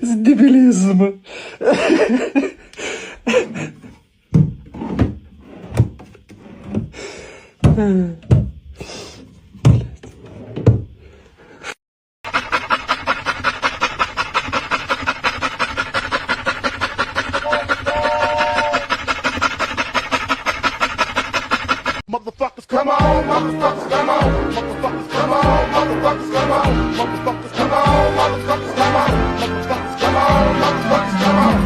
Дебилизм. Motherfuckers, come on, motherfuckers, come on, motherfuckers, come on, motherfuckers, come on, motherfuckers, come on, motherfuckers, come on, motherfuckers, come on, motherfuckers, come on.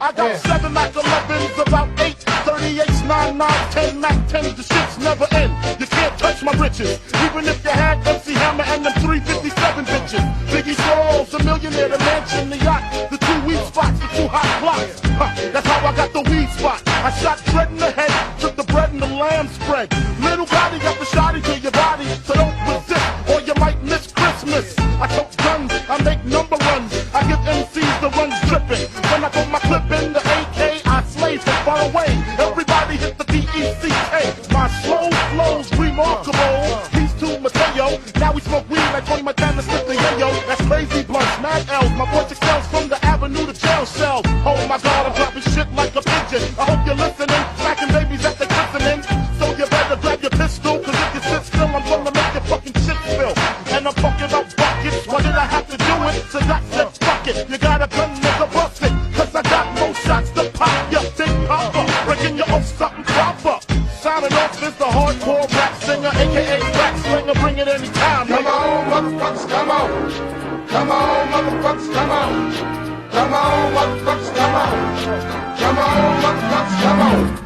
I got 7 Mac 11s, about 8 38s, 9, 9, 10 Mac 10s. The shit's never end. You can't touch my riches, even if you had MC Hammer and them 357 bitches. Biggie Smalls, a millionaire, the mansion, the yacht, the 2 weed spots, the 2 hot blocks. That's how I got the weed spot. I shot Fred in the head, took the bread and the lamb spread. Little body got the shotty to your body, so don't resist or you might miss Christmas. I tote guns, I make number runs, I give MCs the runs dripping. When I put my clip in the AK, I slay from far away. Everybody hit the DECK. My slow flow's remarkable. Peace to Mateo. Now we smoke weed like Tony Montana, slip the yayo. That's crazy blunts, mad L's. My voice excels from the avenue to jail cells. Oh my God, I'm dropping shit like a pigeon. I hope you're listening, smacking babies that they christening. So you better grab your pistol, cause if you sit still, I'm gonna make your fucking shit spill. And I'm fucking up buckets. Why did I have to do it? So God said, fuck it. You got a gun, nigga, bust it. Cause I got more shots to pop your big papa. Breaking your own something proper. Signing off is the hardcore rap singer, aka rap slinger. Bring it anytime. Come on, motherfuckers, come on. Come on, motherfuckers, come on. Come on, motherfuckers, come on. Come on, motherfuckers, come on.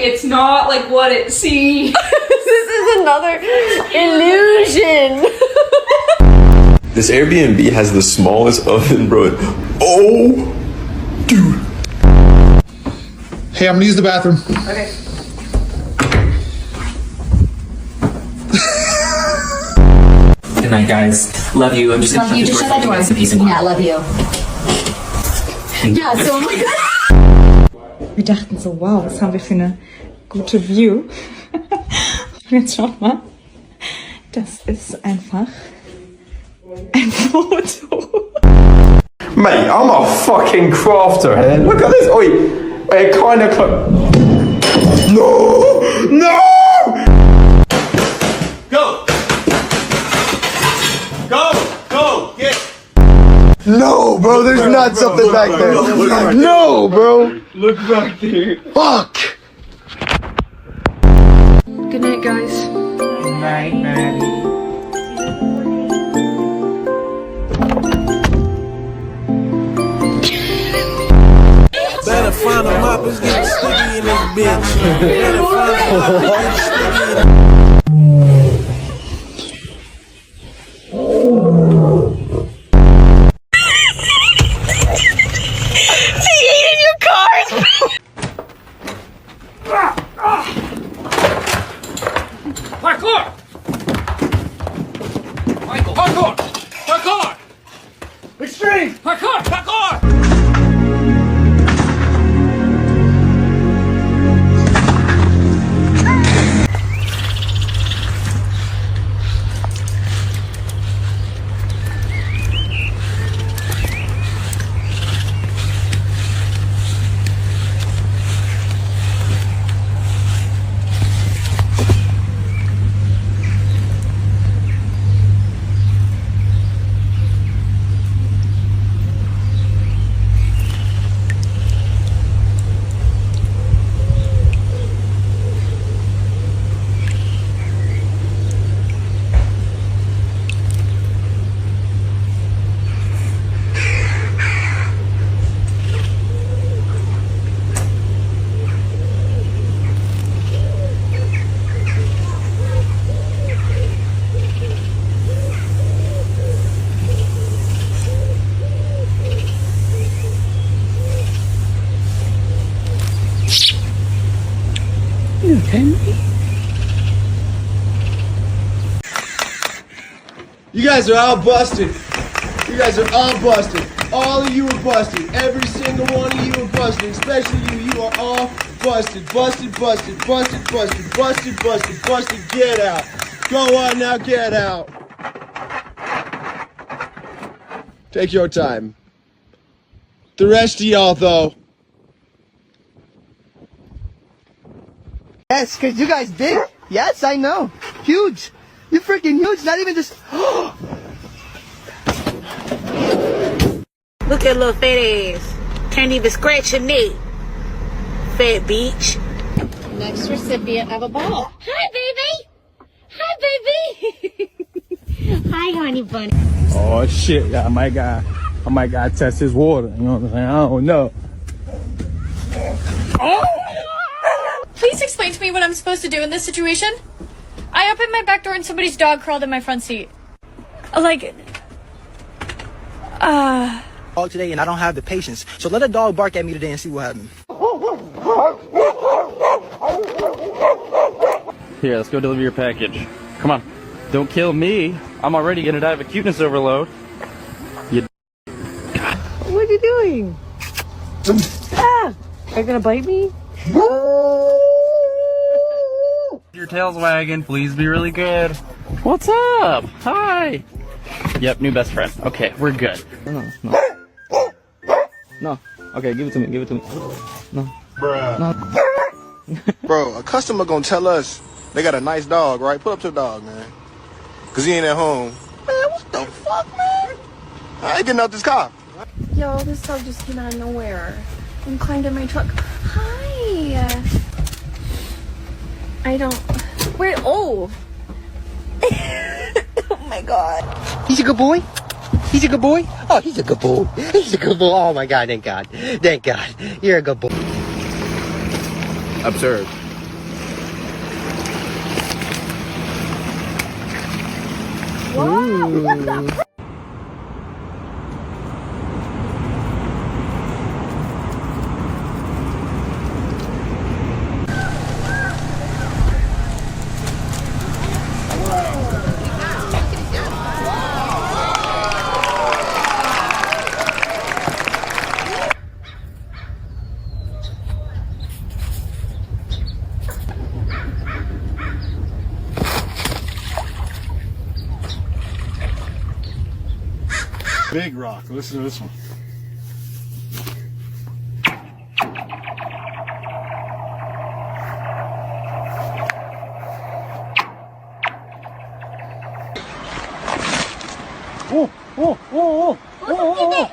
It's not like what it seems. This is another illusion. This Airbnb has the smallest oven, bro. Oh, dude. Hey, I'm gonna use the bathroom. Okay. Good night, guys. Love you. I'm just gonna Love you. Just shut that door. Nice and peace and Yeah, love you. Ja, so. Wir dachten so, wow, was haben wir für eine gute View. Und jetzt schaut mal, das ist einfach ein Foto. Mate, I'm a fucking crafter, man. Look at this. Oi, it kind of No! No! Go! Go! Go! Get! No, bro, there's not something back there. No, bro. Look back there. Fuck. Good night, guys. Good night, Maddie. Better find a mop, it's getting sticky in this bitch. Better find a mop, it's getting sticky in this Parkour! Parkour! You guys are all busted. You guys are all busted. All of you are busted. Every single one of you are busted. Especially you. You are all busted. Busted, busted, busted, busted, busted, busted, busted. Get out. Go on now, get out. Take your time. The rest of y'all, though. Yes, because you guys big. Yes, I know. Huge. You're freaking huge. Not even just... Look at little fat ass. Can't even scratch your neck. Fat bitch. Next recipient of a ball. Hi, baby. Hi, baby. Hi, honey bunny. Oh shit! I might gotta test his water. You know what I'm saying? I don't know. Please explain to me what I'm supposed to do in this situation. I opened my back door and somebody's dog crawled in my front seat. Dog today, and I don't have the patience. So let a dog bark at me today and see what happens. Here, let's go deliver your package. Come on. Don't kill me. I'm already gonna die of a cuteness overload. You What are you doing? Are you gonna bite me? Your tail's wagging. Please be really good. What's up? Hi. Yep, new best friend. Okay, we're good. No. Okay, give it to me. Give it to me. No. Bruh. No. Bro, a customer gonna tell us they got a nice dog, right? Put up to the dog, man. Cause he ain't at home. Man, what the fuck, man? I ain't getting out this car. Yo, this dog just came out of nowhere and climbed in my truck. Hi. I don't. Where? Oh. Oh my god. He's a good boy. He's a good boy. Oh, he's a good boy. He's a good boy. Oh my God! Thank God. Thank God. You're a good boy. Observe. Wow. What the? Big rock. Listen to this one. Oh, oh, oh, oh, oh, oh.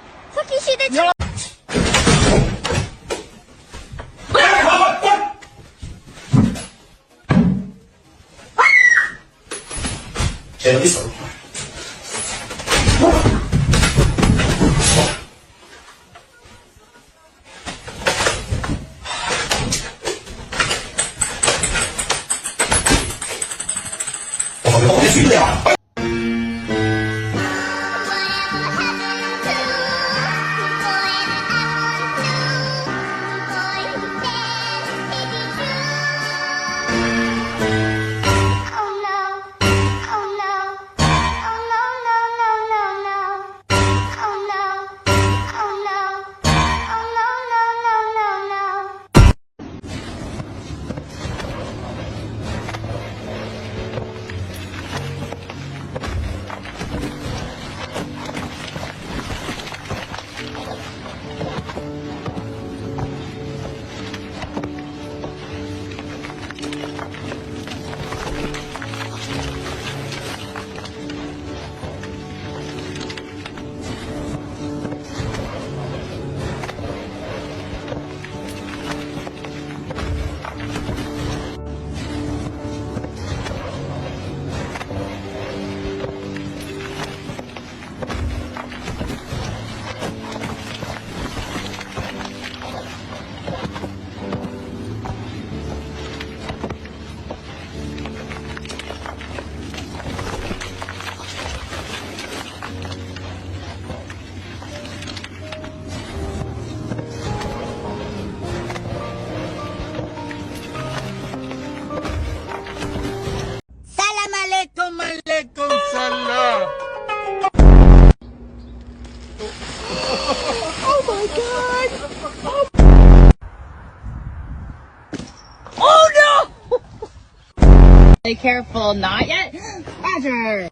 Be careful, not yet. Roger.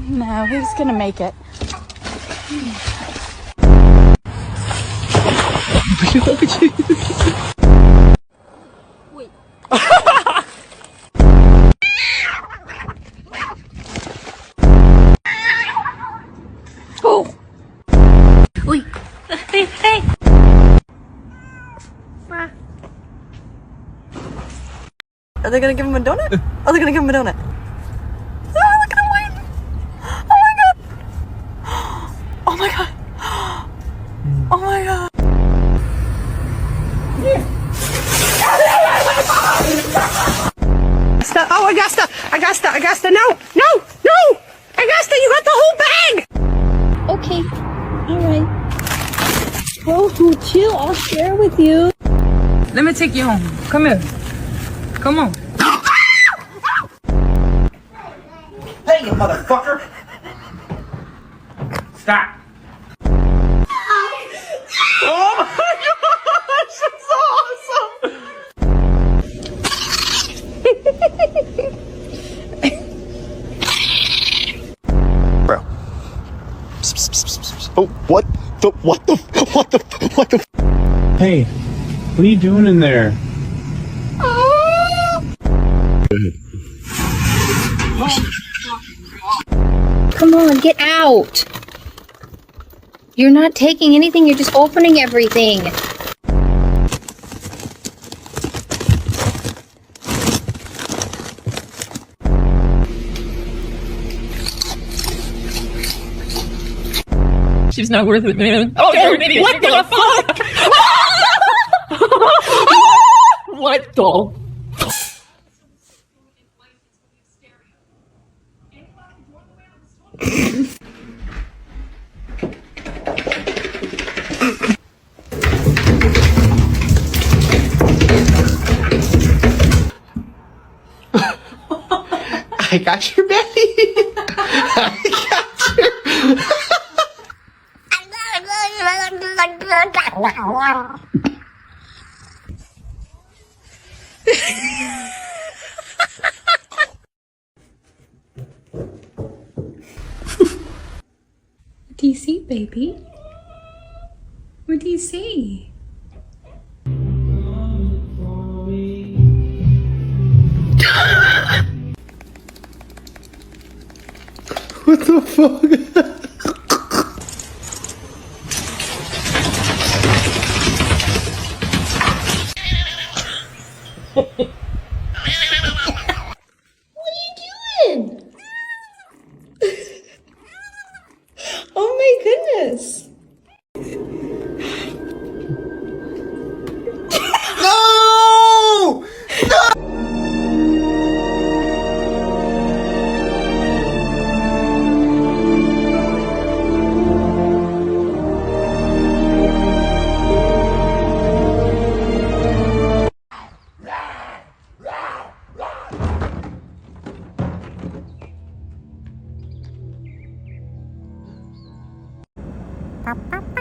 No, who's gonna make it? Wait. Oh! Wait. Hey! Are they gonna give him a donut? Are they gonna give him a donut? Oh my god! Oh my god! Oh, Augusta, no! Augusta, you got the whole bag! Okay, alright. Oh, chill, I'll share with you. Let me take you home. Come here. Come on. Hey, you motherfucker! Stop. Oh my gosh, that's awesome! Bro. Oh, what the? Hey, what are you doing in there? Come on, get out. You're not taking anything, you're just opening everything. She's not worth it, man. Oh, what the fuck? What the? I got your belly. I got your. What do you see, baby? What do you see? What the fuck? Oh my goodness! No! Ba, ba, ba.